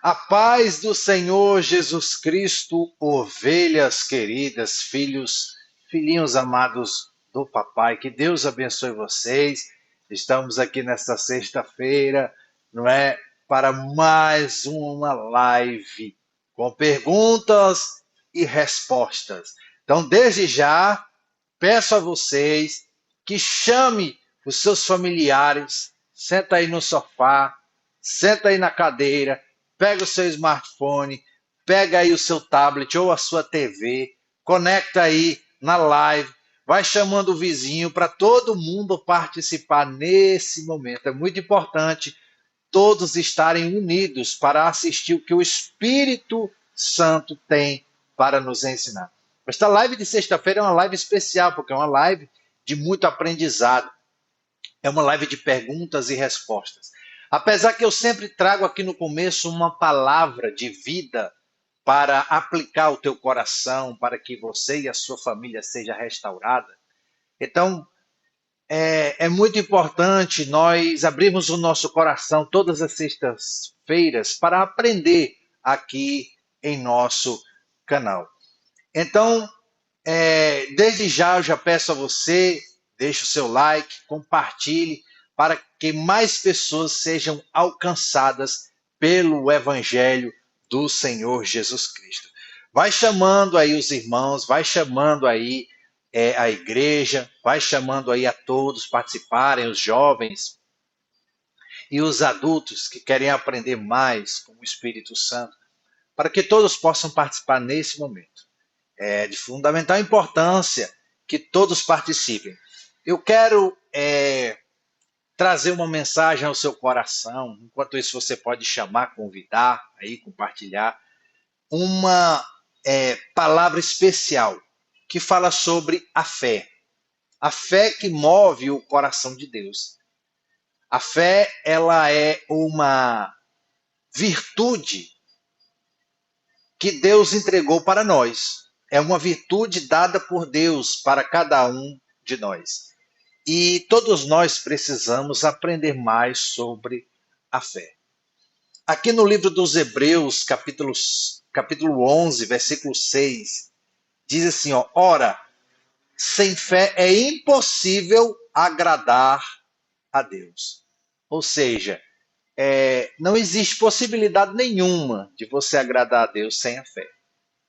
A paz do Senhor Jesus Cristo, ovelhas queridas, filhinhos amados do papai, que Deus abençoe vocês. Estamos aqui nesta sexta-feira, não é? Para mais uma live com perguntas e respostas. Então, desde já, peço a vocês que chame os seus familiares, senta aí no sofá, senta aí na cadeira, pega o seu smartphone, pega aí o seu tablet ou a sua TV, conecta aí na live, vai chamando o vizinho para todo mundo participar nesse momento. É muito importante todos estarem unidos para assistir o que o Espírito Santo tem para nos ensinar. Esta live de sexta-feira é uma live especial, porque é uma live de muito aprendizado. É uma live de perguntas e respostas. Apesar que eu sempre trago aqui no começo uma palavra de vida para aplicar ao teu coração, para que você e a sua família seja restaurada. Então, é muito importante nós abrirmos o nosso coração todas as sextas-feiras para aprender aqui em nosso canal. Então, desde já eu já peço a você, deixe o seu like, compartilhe, para que mais pessoas sejam alcançadas pelo Evangelho do Senhor Jesus Cristo. Vai chamando aí os irmãos, vai chamando aí a igreja, vai chamando aí a todos participarem, os jovens e os adultos que querem aprender mais com o Espírito Santo, para que todos possam participar nesse momento. É de fundamental importância que todos participem. Eu quero trazer uma mensagem ao seu coração. Enquanto isso, você pode chamar, convidar, aí compartilhar uma palavra especial que fala sobre a fé. A fé que move o coração de Deus. A fé, ela é uma virtude que Deus entregou para nós. É uma virtude dada por Deus para cada um de nós. E todos nós precisamos aprender mais sobre a fé. Aqui no livro dos Hebreus, capítulo 11, versículo 6, diz assim, ó, ora, sem fé é impossível agradar a Deus. Ou seja, não existe possibilidade nenhuma de você agradar a Deus sem a fé.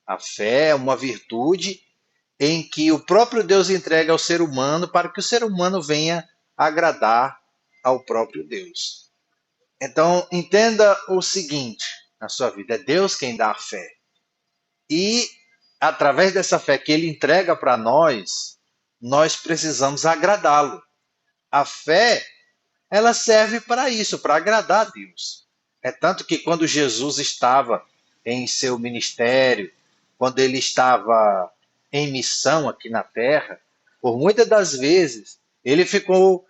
A fé é uma virtude em que o próprio Deus entrega ao ser humano para que o ser humano venha agradar ao próprio Deus. Então, entenda o seguinte na sua vida, é Deus quem dá a fé. E, através dessa fé que Ele entrega para nós, nós precisamos agradá-lo. A fé, ela serve para isso, para agradar a Deus. É tanto que quando Jesus estava em seu ministério, quando Ele estava em missão aqui na Terra, por muitas das vezes, Ele ficou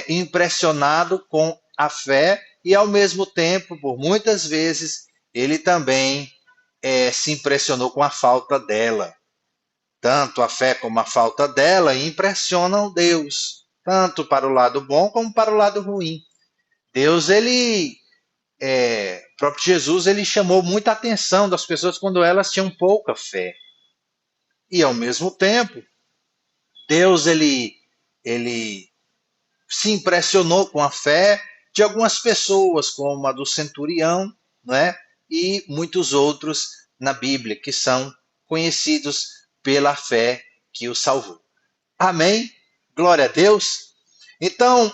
impressionado com a fé e, ao mesmo tempo, por muitas vezes, Ele também se impressionou com a falta dela. Tanto a fé como a falta dela impressionam Deus, tanto para o lado bom como para o lado ruim. Deus, o próprio Jesus, ele chamou muita atenção das pessoas quando elas tinham pouca fé. E, ao mesmo tempo, Deus, ele se impressionou com a fé de algumas pessoas, como a do centurião, né? E muitos outros na Bíblia, que são conhecidos pela fé que o salvou. Amém? Glória a Deus. Então,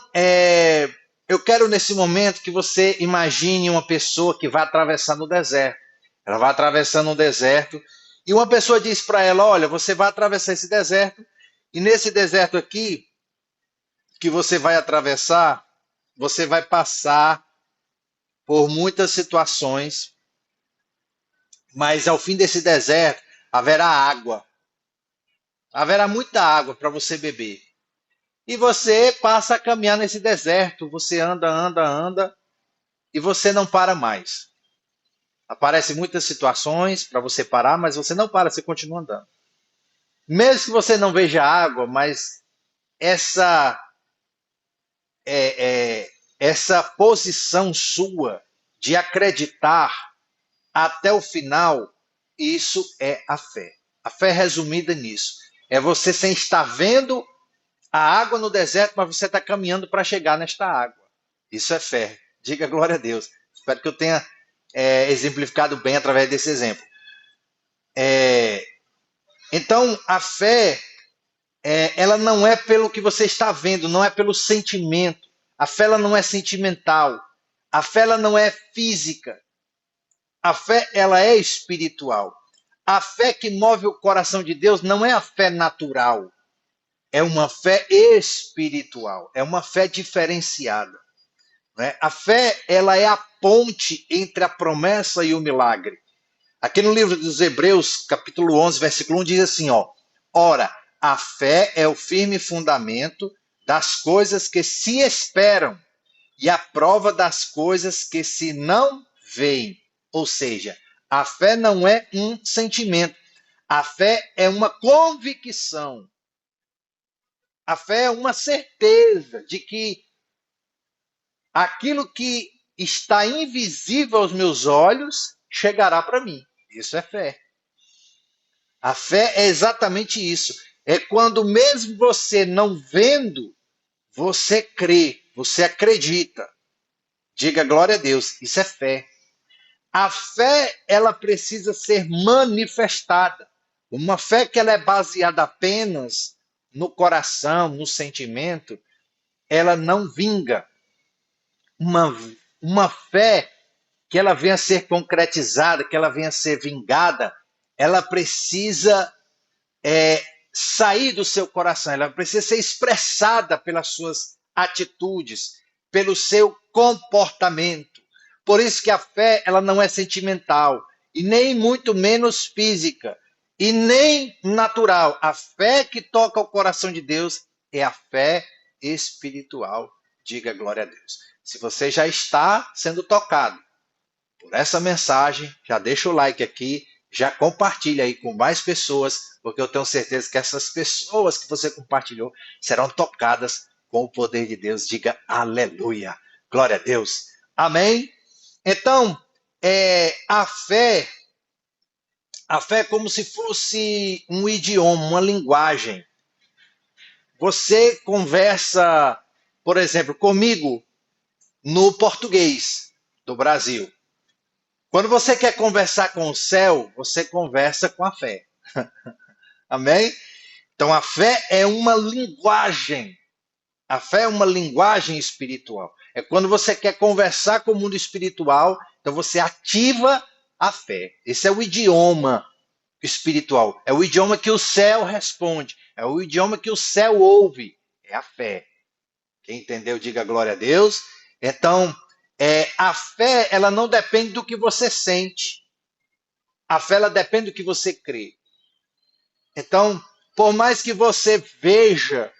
eu quero nesse momento que você imagine uma pessoa que vai atravessar no deserto. Ela vai atravessando um deserto e uma pessoa diz para ela, olha, você vai atravessar esse deserto e nesse deserto aqui que você vai atravessar, você vai passar por muitas situações, mas ao fim desse deserto haverá água. Haverá muita água para você beber. E você passa a caminhar nesse deserto, você anda, e você não para mais. Aparecem muitas situações para você parar, mas você não para, você continua andando. Mesmo que você não veja água, mas essa posição sua de acreditar até o final, isso é a fé. A fé é resumida nisso. É você sem estar vendo a água no deserto, mas você está caminhando para chegar nesta água. Isso é fé. Diga glória a Deus. Espero que eu tenha exemplificado bem através desse exemplo. Então, a fé, ela não é pelo que você está vendo, não é pelo sentimento. A fé ela não é sentimental. A fé ela não é física. A fé ela é espiritual. A fé que move o coração de Deus não é a fé natural. É uma fé espiritual. É uma fé diferenciada. Né? A fé ela é a ponte entre a promessa e o milagre. Aqui no livro dos Hebreus, capítulo 11, versículo 1, diz assim, ó: ora, a fé é o firme fundamento das coisas que se esperam e a prova das coisas que se não veem. Ou seja, a fé não é um sentimento. A fé é uma convicção. A fé é uma certeza de que aquilo que está invisível aos meus olhos chegará para mim. Isso é fé. A fé é exatamente isso. É quando mesmo você não vendo, você crê, você acredita. Diga glória a Deus. Isso é fé. A fé, ela precisa ser manifestada. Uma fé que ela é baseada apenas no coração, no sentimento, ela não vinga. Uma fé que ela venha a ser concretizada, que ela venha a ser vingada, ela precisa sair do seu coração, ela precisa ser expressada pelas suas atitudes, pelo seu comportamento. Por isso que a fé ela não é sentimental, e nem muito menos física, e nem natural. A fé que toca o coração de Deus é a fé espiritual. Diga glória a Deus. Se você já está sendo tocado por essa mensagem, já deixa o like aqui, já compartilha aí com mais pessoas, porque eu tenho certeza que essas pessoas que você compartilhou serão tocadas com o poder de Deus. Diga aleluia. Glória a Deus. Amém? Então, a fé é como se fosse um idioma, uma linguagem. Você conversa, por exemplo, comigo no português do Brasil. Quando você quer conversar com o céu, você conversa com a fé. Amém? Então a fé é uma linguagem. A fé é uma linguagem espiritual. É quando você quer conversar com o mundo espiritual, então você ativa a fé. Esse é o idioma espiritual. É o idioma que o céu responde. É o idioma que o céu ouve. É a fé. Quem entendeu, diga glória a Deus. Então, a fé, ela não depende do que você sente. A fé, ela depende do que você crê. Então, por mais que você veja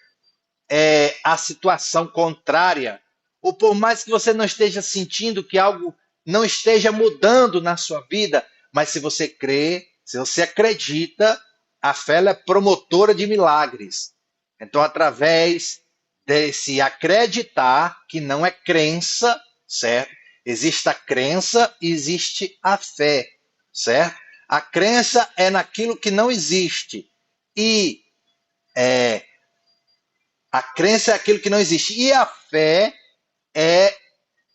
a situação contrária, ou por mais que você não esteja sentindo que algo não esteja mudando na sua vida, mas se você crê, se você acredita, a fé ela é promotora de milagres. Então, através desse acreditar, que não é crença, certo? Existe a crença e existe a fé, certo? A crença é naquilo que não existe. E a crença é aquilo que não existe. E a fé é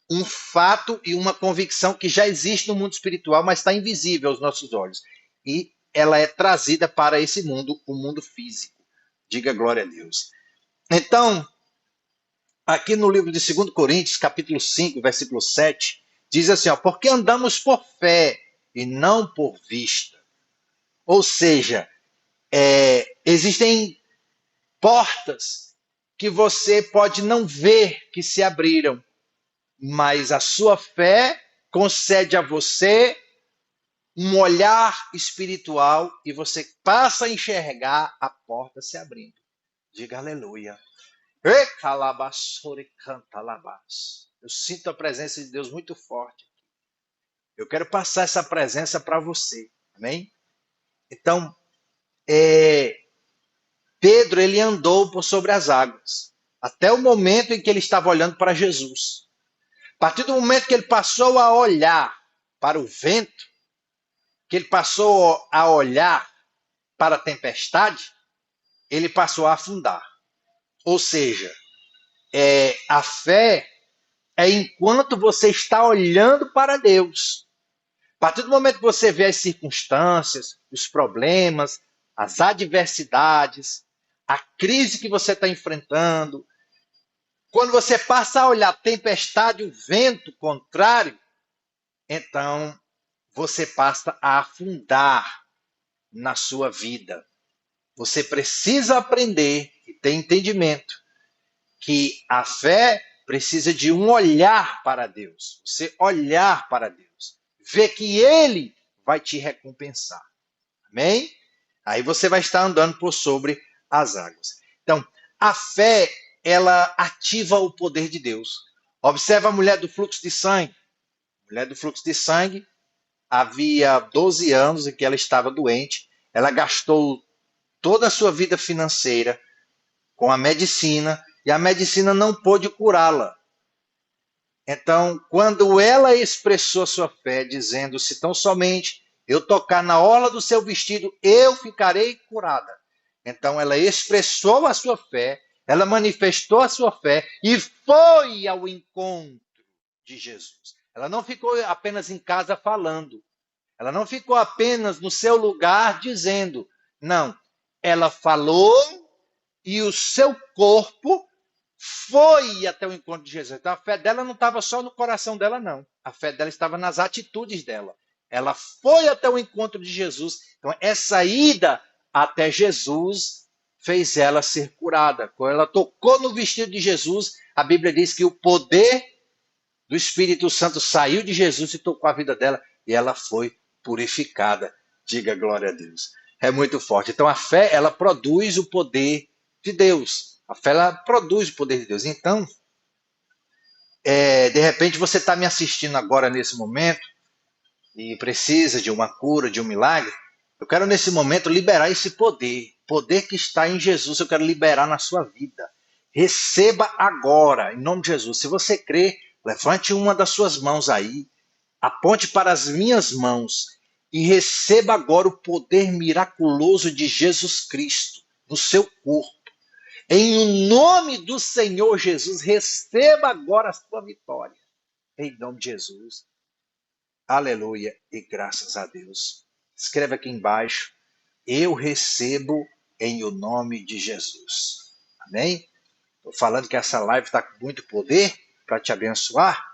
um fato e uma convicção que já existe no mundo espiritual, mas está invisível aos nossos olhos. E ela é trazida para esse mundo, o mundo físico. Diga glória a Deus. Então, aqui no livro de 2 Coríntios, capítulo 5, versículo 7, diz assim, ó, porque andamos por fé e não por vista. Ou seja, existem portas que você pode não ver que se abriram, mas a sua fé concede a você um olhar espiritual e você passa a enxergar a porta se abrindo. Diga aleluia. Eu sinto a presença de Deus muito forte. Eu quero passar essa presença para você. Amém? Então, Pedro, ele andou por sobre as águas, até o momento em que ele estava olhando para Jesus. partir do momento que ele passou a olhar para o vento, que ele passou a olhar para a tempestade, ele passou a afundar. Ou seja, a fé é enquanto você está olhando para Deus. A partir do momento que você vê as circunstâncias, os problemas, as adversidades, a crise que você está enfrentando, quando você passa a olhar a tempestade, o vento contrário, então você passa a afundar na sua vida. Você precisa aprender e ter entendimento que a fé precisa de um olhar para Deus. Você olhar para Deus. Ver que Ele vai te recompensar. Amém? Aí você vai estar andando por sobre as águas. Então, a fé, ela ativa o poder de Deus. Observa a mulher do fluxo de sangue. A mulher do fluxo de sangue, havia 12 anos em que ela estava doente. Ela gastou toda a sua vida financeira com a medicina e a medicina não pôde curá-la. Então, quando ela expressou sua fé, dizendo: se tão somente eu tocar na orla do seu vestido, eu ficarei curada. Então, ela expressou a sua fé, ela manifestou a sua fé e foi ao encontro de Jesus. Ela não ficou apenas em casa falando, ela não ficou apenas no seu lugar dizendo, não, ela falou e o seu corpo foi até o encontro de Jesus. Então a fé dela não estava só no coração dela, não. A fé dela estava nas atitudes dela. Ela foi até o encontro de Jesus. Então essa ida até Jesus fez ela ser curada. Quando ela tocou no vestido de Jesus, a Bíblia diz que o poder do Espírito Santo saiu de Jesus e tocou a vida dela e ela foi purificada. Diga glória a Deus. É muito forte. Então a fé, ela produz o poder de Deus. A fé, ela produz o poder de Deus. Então, de repente você está me assistindo agora nesse momento e precisa de uma cura, de um milagre. Eu quero nesse momento liberar esse poder. Poder que está em Jesus, eu quero liberar na sua vida. Receba agora, em nome de Jesus. Se você crê, levante uma das suas mãos aí, aponte para as minhas mãos e receba agora o poder miraculoso de Jesus Cristo no seu corpo. Em nome do Senhor Jesus, receba agora a sua vitória. Em nome de Jesus. Aleluia e graças a Deus. Escreve aqui embaixo. Eu recebo em o nome de Jesus. Amém? Estou falando que essa live está com muito poder para te abençoar.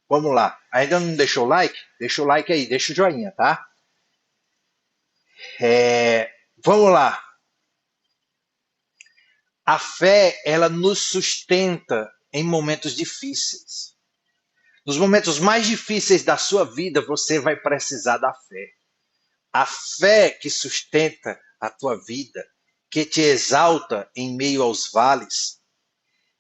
Vamos lá. Ainda não deixou o like? Deixa o like aí, deixa o joinha, tá? Vamos lá. A fé, ela nos sustenta em momentos difíceis. Nos momentos mais difíceis da sua vida, você vai precisar da fé. A fé que sustenta a tua vida, que te exalta em meio aos vales,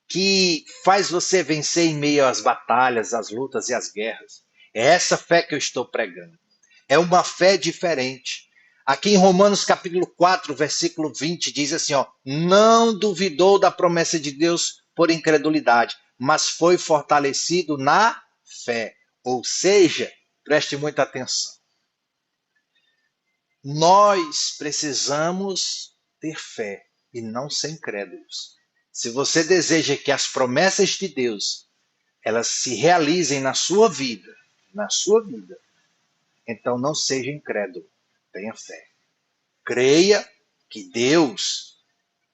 que faz você vencer em meio às batalhas, às lutas e às guerras. É essa fé que eu estou pregando. É uma fé diferente. Aqui em Romanos capítulo 4, versículo 20, diz assim, não duvidou da promessa de Deus por incredulidade, mas foi fortalecido na fé. Ou seja, preste muita atenção. Nós precisamos ter fé e não ser incrédulos. Se você deseja que as promessas de Deus elas se realizem na sua vida, então não seja incrédulo, tenha fé. Creia que Deus,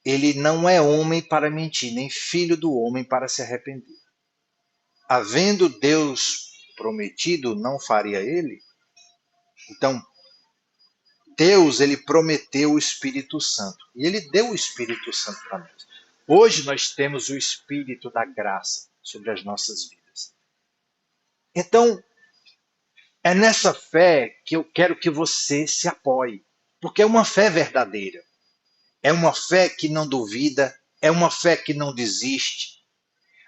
ele não é homem para mentir, nem filho do homem para se arrepender. Havendo Deus prometido, não faria ele? Então, Deus, ele prometeu o Espírito Santo. E ele deu o Espírito Santo para nós. Hoje nós temos o Espírito da graça sobre as nossas vidas. Então, é nessa fé que eu quero que você se apoie. Porque é uma fé verdadeira. É uma fé que não duvida. É uma fé que não desiste.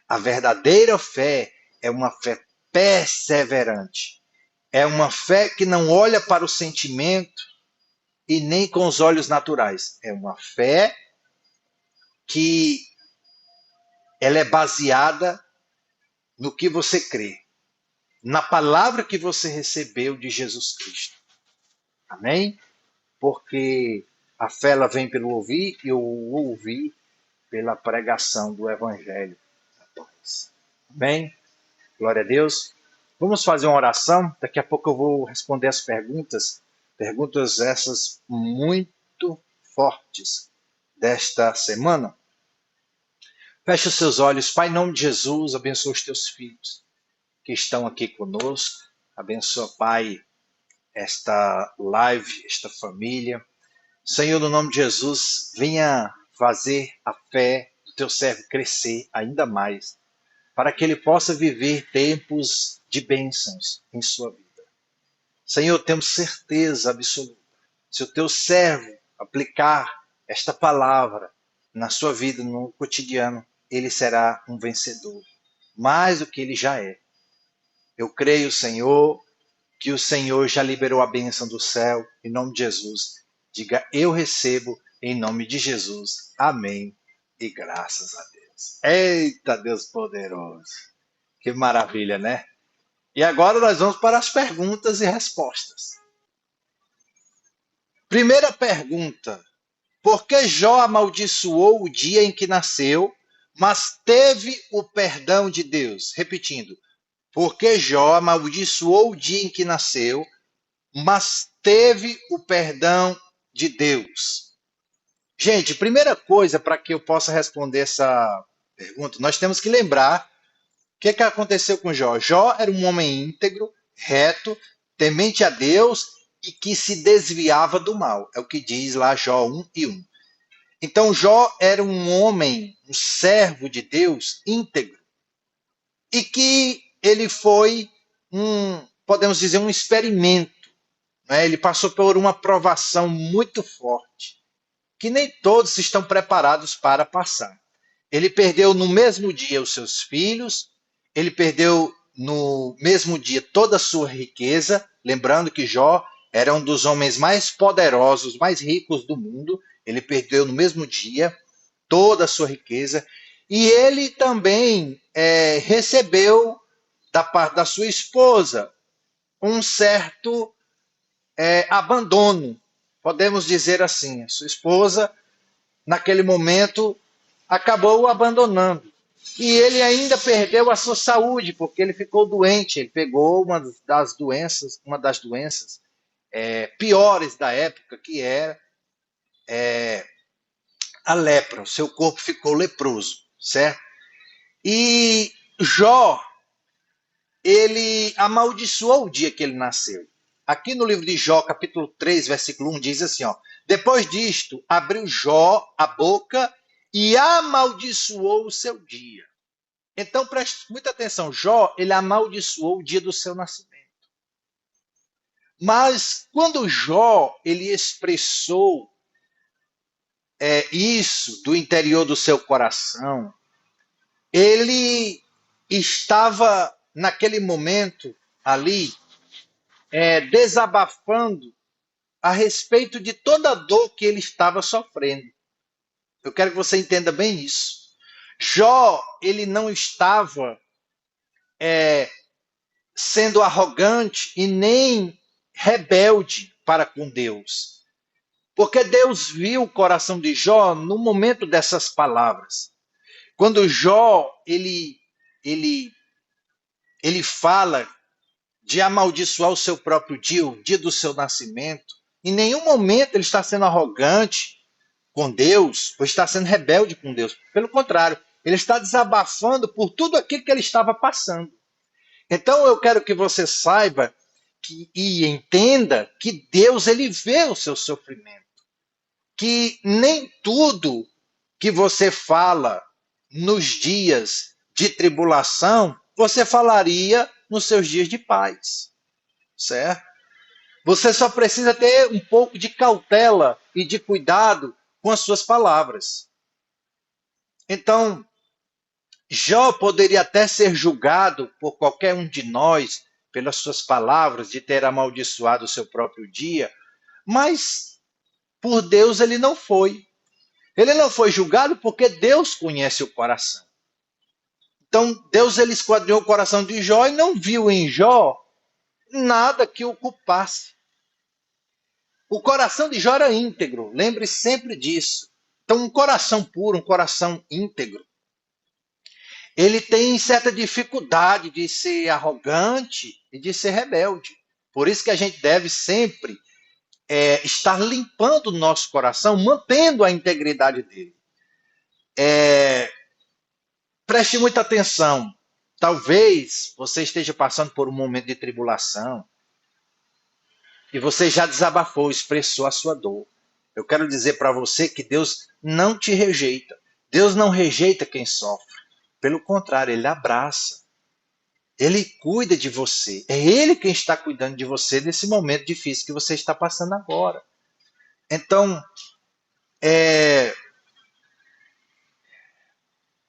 A verdadeira fé é uma fé perseverante. É uma fé que não olha para o sentimento e nem com os olhos naturais. É uma fé que ela é baseada no que você crê, na palavra que você recebeu de Jesus Cristo. Amém? Porque a fé ela vem pelo ouvir e o ouvir pela pregação do Evangelho da paz. Amém? Glória a Deus. Vamos fazer uma oração. Daqui a pouco eu vou responder as perguntas. Perguntas essas muito fortes desta semana. Feche os seus olhos. Pai, em nome de Jesus, abençoa os teus filhos que estão aqui conosco. Abençoa, Pai, esta live, esta família. Senhor, no nome de Jesus, venha fazer a fé do teu servo crescer ainda mais, para que ele possa viver tempos de bênçãos em sua vida. Senhor, temos certeza absoluta, se o teu servo aplicar esta palavra na sua vida, no cotidiano, ele será um vencedor, mais do que ele já é. Eu creio, Senhor, que o Senhor já liberou a bênção do céu, em nome de Jesus. Diga, eu recebo, em nome de Jesus. Amém. E graças a Deus. Eita, Deus poderoso. Que maravilha, né? E agora nós vamos para as perguntas e respostas. Primeira pergunta. Por que Jó amaldiçoou o dia em que nasceu, mas teve o perdão de Deus? Repetindo. Por que Jó amaldiçoou o dia em que nasceu, mas teve o perdão de Deus? Gente, primeira coisa para que eu possa responder essa pergunta, nós temos que lembrar o que aconteceu com Jó. Jó era um homem íntegro, reto, temente a Deus e que se desviava do mal. É o que diz lá Jó 1:1. Então Jó era um homem, um servo de Deus íntegro e que ele foi podemos dizer, um experimento. Ele passou por uma provação muito forte, que nem todos estão preparados para passar. Ele perdeu no mesmo dia os seus filhos, ele perdeu no mesmo dia toda a sua riqueza, lembrando que Jó era um dos homens mais poderosos, mais ricos do mundo, ele perdeu no mesmo dia toda a sua riqueza, e ele também recebeu da parte da sua esposa um certo abandono, podemos dizer assim. A sua esposa, naquele momento, acabou o abandonando. E ele ainda perdeu a sua saúde, porque ele ficou doente. Ele pegou uma das doenças piores da época, que era a lepra. O seu corpo ficou leproso, certo? E Jó, ele amaldiçoou o dia que ele nasceu. Aqui no livro de Jó, capítulo 3, versículo 1, diz assim, ó: depois disto, abriu Jó a boca e amaldiçoou o seu dia. Então, preste muita atenção. Jó, ele amaldiçoou o dia do seu nascimento. Mas, quando Jó, ele expressou isso do interior do seu coração, ele estava, naquele momento ali, desabafando a respeito de toda a dor que ele estava sofrendo. Eu quero que você entenda bem isso. Jó, ele não estava sendo arrogante e nem rebelde para com Deus. Porque Deus viu o coração de Jó no momento dessas palavras. Quando Jó, ele fala de amaldiçoar o seu próprio dia, o dia do seu nascimento, em nenhum momento ele está sendo arrogante com Deus ou está sendo rebelde com Deus. Pelo contrário, ele está desabafando por tudo aquilo que ele estava passando. Então eu quero que você saiba e entenda que Deus, ele vê o seu sofrimento. Que nem tudo que você fala nos dias de tribulação, você falaria nos seus dias de paz. Certo? Você só precisa ter um pouco de cautela e de cuidado com as suas palavras. Então, Jó poderia até ser julgado por qualquer um de nós pelas suas palavras de ter amaldiçoado o seu próprio dia, mas por Deus ele não foi. Ele não foi julgado porque Deus conhece o coração. Então, Deus ele esquadrinhou o coração de Jó e não viu em Jó nada que o culpasse. O coração de Jó era íntegro, lembre sempre disso. Então, um coração puro, um coração íntegro, ele tem certa dificuldade de ser arrogante e de ser rebelde. Por isso que a gente deve sempre estar limpando o nosso coração, mantendo a integridade dele. Preste muita atenção. Talvez você esteja passando por um momento de tribulação e você já desabafou, expressou a sua dor. Eu quero dizer para você que Deus não te rejeita. Deus não rejeita quem sofre. Pelo contrário, Ele abraça. Ele cuida de você. É Ele quem está cuidando de você nesse momento difícil que você está passando agora. Então,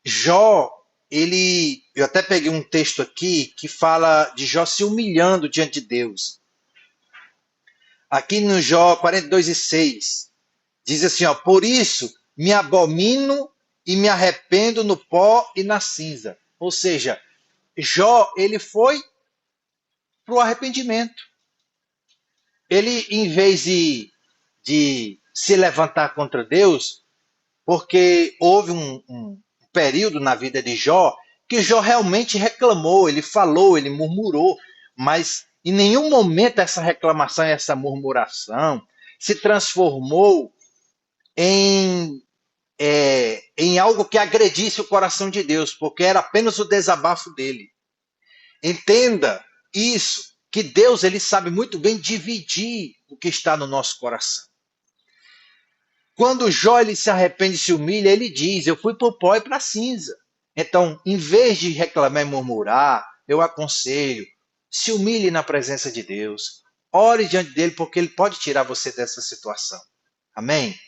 Jó, eu até peguei um texto aqui que fala de Jó se humilhando diante de Deus. Aqui no Jó 42:6, diz assim, ó, por isso me abomino e me arrependo no pó e na cinza. Ou seja, Jó, ele foi para o arrependimento. Ele, em vez de se levantar contra Deus, porque houve um período na vida de Jó que Jó realmente reclamou, ele falou, ele murmurou, mas em nenhum momento essa reclamação, essa murmuração se transformou em algo que agredisse o coração de Deus, porque era apenas o desabafo dele. Entenda isso, que Deus ele sabe muito bem dividir o que está no nosso coração. Quando Jó ele se arrepende e se humilha, ele diz, eu fui para o pó e para a cinza. Então, em vez de reclamar e murmurar, eu aconselho, se humilhe na presença de Deus, ore diante dele, porque ele pode tirar você dessa situação. Amém?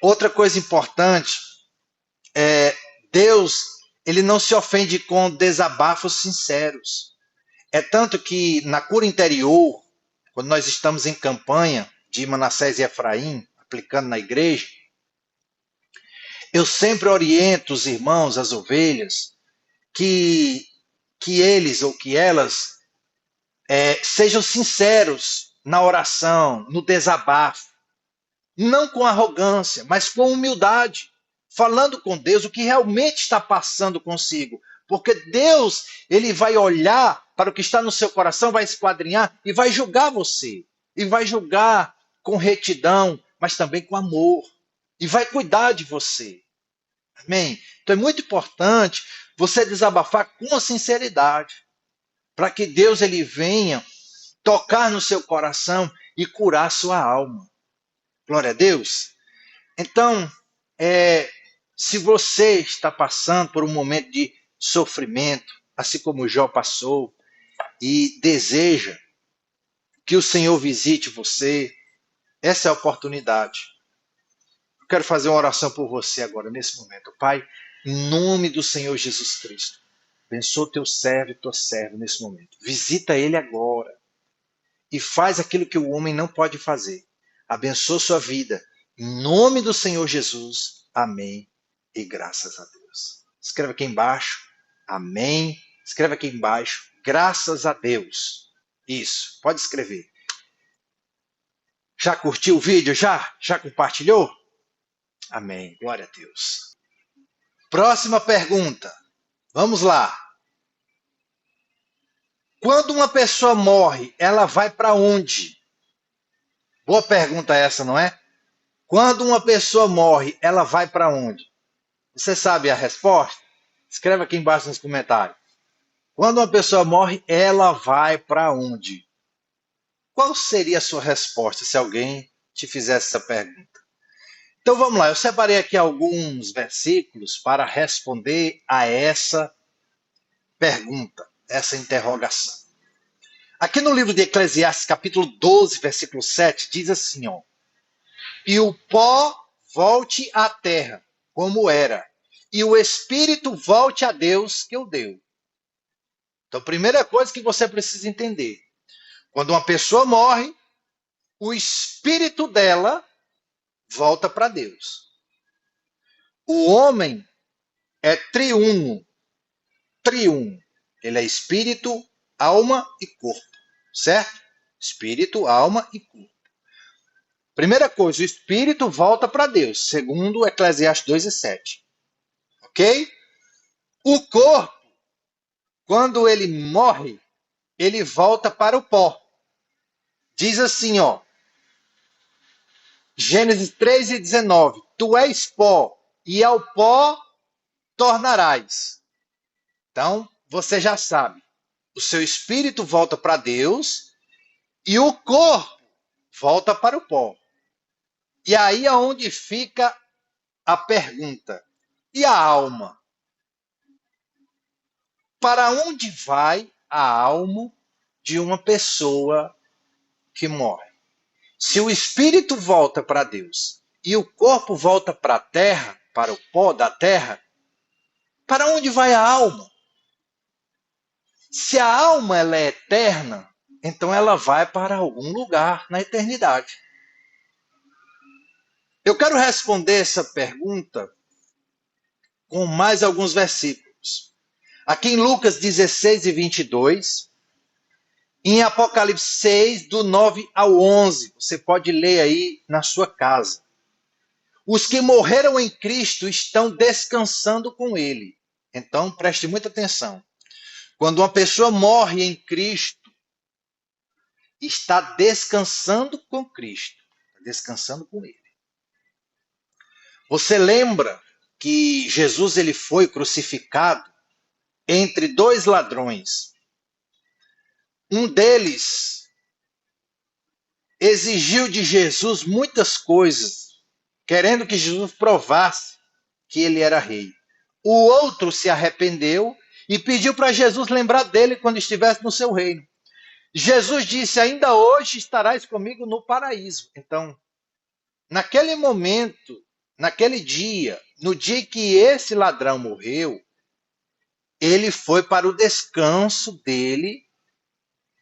Outra coisa importante, Deus ele não se ofende com desabafos sinceros. É tanto que na cura interior, quando nós estamos em campanha de Manassés e Efraim, aplicando na igreja, eu sempre oriento os irmãos, as ovelhas, que eles ou que elas sejam sinceros na oração, no desabafo, não com arrogância, mas com humildade, falando com Deus o que realmente está passando consigo, porque Deus ele vai olhar para o que está no seu coração, vai esquadrinhar e vai julgar você, e vai julgar com retidão, mas também com amor, e vai cuidar de você. Amém? Então é muito importante você desabafar com sinceridade, para que Deus ele venha tocar no seu coração e curar a sua alma. Glória a Deus. Então, se você está passando por um momento de sofrimento, assim como Jó passou, e deseja que o Senhor visite você, essa é a oportunidade. Eu quero fazer uma oração por você agora, nesse momento. Pai, em nome do Senhor Jesus Cristo, abençoa teu servo e tua serva nesse momento. Visita ele agora e faz aquilo que o homem não pode fazer. Abençoa sua vida. Em nome do Senhor Jesus. Amém. E graças a Deus. Escreva aqui embaixo. Amém. Escreva aqui embaixo. Graças a Deus. Isso. Pode escrever. Já curtiu o vídeo? Já compartilhou? Amém. Glória a Deus. Próxima pergunta. Vamos lá. Quando uma pessoa morre, ela vai para onde? Boa pergunta essa, não é? Quando uma pessoa morre, ela vai para onde? Você sabe a resposta? Escreva aqui embaixo nos comentários. Quando uma pessoa morre, ela vai para onde? Qual seria a sua resposta se alguém te fizesse essa pergunta? Então vamos lá, eu separei aqui alguns versículos para responder a essa pergunta, essa interrogação. Aqui no livro de Eclesiastes, capítulo 12, versículo 7, diz assim, ó, e o pó volte à terra, como era, e o espírito volte a Deus que o deu. Então, a primeira coisa que você precisa entender, quando uma pessoa morre, o espírito dela volta para Deus. O homem é triuno. Triuno. Ele é espírito, alma e corpo. Certo? Espírito, alma e corpo. Primeira coisa, o espírito volta para Deus, segundo Eclesiastes 2:7. Ok? O corpo, quando ele morre, ele volta para o pó. Diz assim, ó, Gênesis 3:19, tu és pó, e ao pó tornarás. Então, você já sabe, o seu espírito volta para Deus e o corpo volta para o pó. E aí é onde fica a pergunta, e a alma? Para onde vai a alma de uma pessoa que morre? Se o espírito volta para Deus e o corpo volta para a terra, para o pó da terra, para onde vai a alma? Se a alma ela é eterna, então ela vai para algum lugar na eternidade. Eu quero responder essa pergunta com mais alguns versículos. Aqui em Lucas 16:22, em Apocalipse 6, do 9 ao 11, você pode ler aí na sua casa. Os que morreram em Cristo estão descansando com Ele. Então, preste muita atenção. Quando uma pessoa morre em Cristo, está descansando com Cristo. Está descansando com Ele. Você lembra que Jesus ele foi crucificado entre dois ladrões. Um deles exigiu de Jesus muitas coisas, querendo que Jesus provasse que ele era rei. O outro se arrependeu e pediu para Jesus lembrar dele quando estivesse no seu reino. Jesus disse, ainda hoje estarás comigo no paraíso. Então, naquele momento, naquele dia, no dia que esse ladrão morreu, ele foi para o descanso dele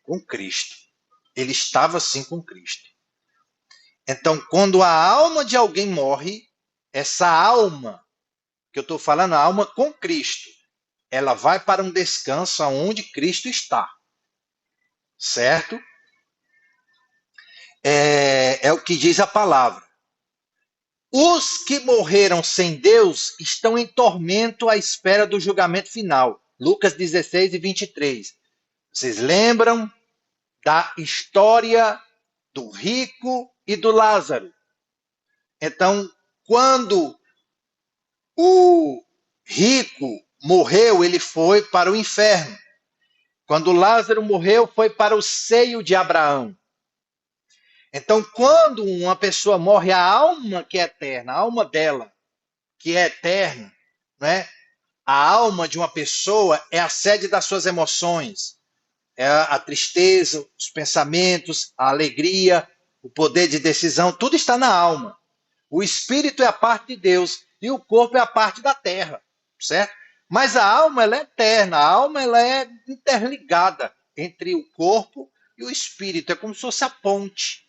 com Cristo. Ele estava assim com Cristo. Então, quando a alma de alguém morre, essa alma, que eu estou falando, a alma com Cristo, ela vai para um descanso aonde Cristo está. Certo? É o que diz a palavra. Os que morreram sem Deus estão em tormento à espera do julgamento final. Lucas 16:23. Vocês lembram da história do rico e do Lázaro? Então, quando o rico morreu, ele foi para o inferno. Quando Lázaro morreu, foi para o seio de Abraão. Então, quando uma pessoa morre, a alma que é eterna, a alma dela, que é eterna, né? A alma de uma pessoa é a sede das suas emoções. É a tristeza, os pensamentos, a alegria, o poder de decisão, tudo está na alma. O espírito é a parte de Deus e o corpo é a parte da terra, certo? Mas a alma ela é eterna, a alma ela é interligada entre o corpo e o espírito, é como se fosse a ponte.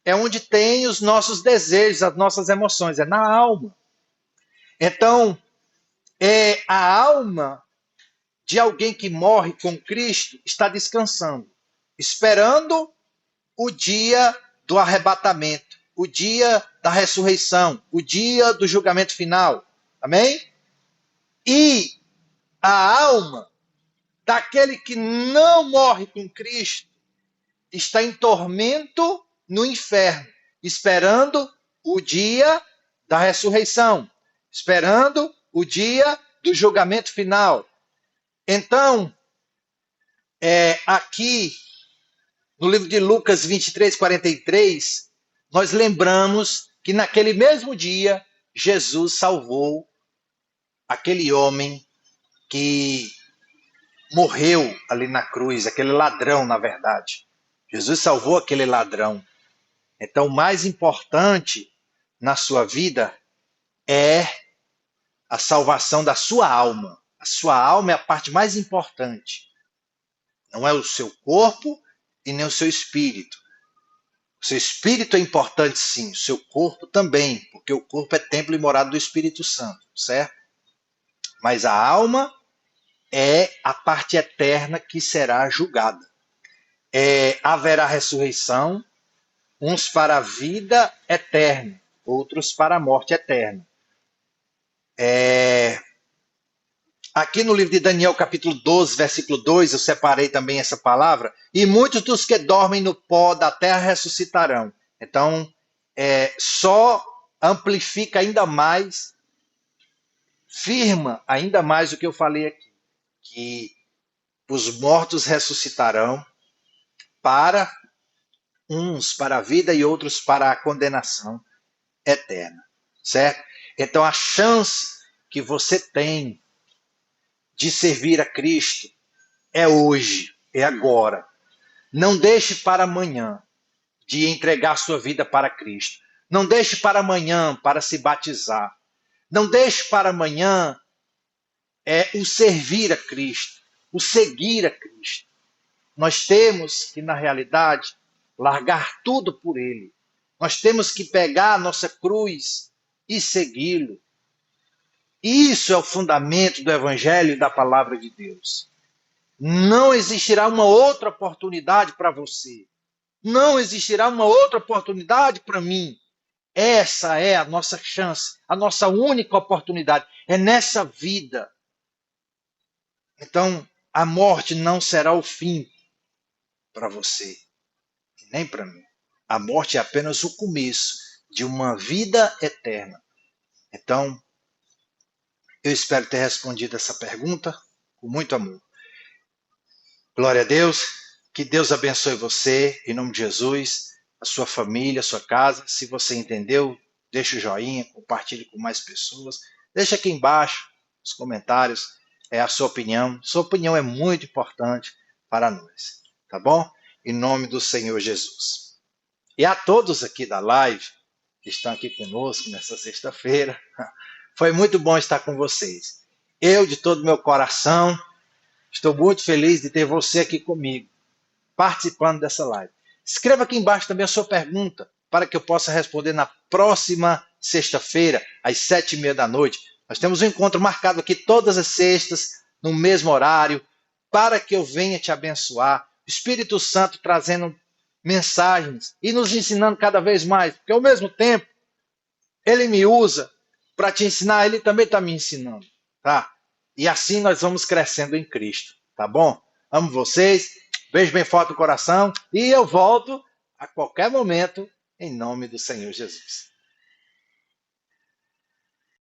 É onde tem os nossos desejos, as nossas emoções, é na alma. Então, a alma de alguém que morre com Cristo está descansando, esperando o dia do arrebatamento, o dia da ressurreição, o dia do julgamento final. Amém? E a alma daquele que não morre com Cristo está em tormento no inferno, esperando o dia da ressurreição, esperando o dia do julgamento final. Então, aqui no livro de Lucas 23:43, nós lembramos que naquele mesmo dia, Jesus salvou aquele homem que morreu ali na cruz, aquele ladrão, na verdade. Jesus salvou aquele ladrão. Então, o mais importante na sua vida é a salvação da sua alma. A sua alma é a parte mais importante. Não é o seu corpo e nem o seu espírito. O seu espírito é importante sim, o seu corpo também, porque o corpo é templo e morada do Espírito Santo, certo? mas a alma é a parte eterna que será julgada. Haverá ressurreição, uns para a vida eterna, outros para a morte eterna. Aqui no livro de Daniel, capítulo 12, versículo 2, eu separei também essa palavra. E muitos dos que dormem no pó da terra ressuscitarão. Então, só amplifica ainda mais, firma ainda mais o que eu falei aqui. Que os mortos ressuscitarão para uns para a vida e outros para a condenação eterna. Certo? Então, a chance que você tem de servir a Cristo é hoje, é agora. Não deixe para amanhã de entregar sua vida para Cristo. Não deixe para amanhã para se batizar. Não deixe para amanhã o servir a Cristo, o seguir a Cristo. Nós temos que, na realidade, largar tudo por Ele. Nós temos que pegar a nossa cruz e segui-lo. Isso é o fundamento do Evangelho e da Palavra de Deus. Não existirá uma outra oportunidade para você. Não existirá uma outra oportunidade para mim. Essa é a nossa chance, a nossa única oportunidade. É nessa vida. Então, a morte não será o fim para você, nem para mim. A morte é apenas o começo de uma vida eterna. Então, eu espero ter respondido essa pergunta com muito amor. Glória a Deus, que Deus abençoe você, em nome de Jesus, a sua família, a sua casa. Se você entendeu, deixa o joinha, compartilhe com mais pessoas. Deixa aqui embaixo nos comentários a sua opinião. Sua opinião é muito importante para nós, tá bom? Em nome do Senhor Jesus. E a todos aqui da live, que estão aqui conosco nessa sexta-feira, foi muito bom estar com vocês. Eu, de todo o meu coração, estou muito feliz de ter você aqui comigo, participando dessa live. Escreva aqui embaixo também a sua pergunta, para que eu possa responder na próxima sexta-feira, às 7h30 da noite. Nós temos um encontro marcado aqui todas as sextas, no mesmo horário, para que eu venha te abençoar. O Espírito Santo trazendo mensagens e nos ensinando cada vez mais, porque ao mesmo tempo, Ele me usa para te ensinar, Ele também está me ensinando, tá? E assim nós vamos crescendo em Cristo, tá bom? Amo vocês, beijo bem forte no coração e eu volto a qualquer momento em nome do Senhor Jesus.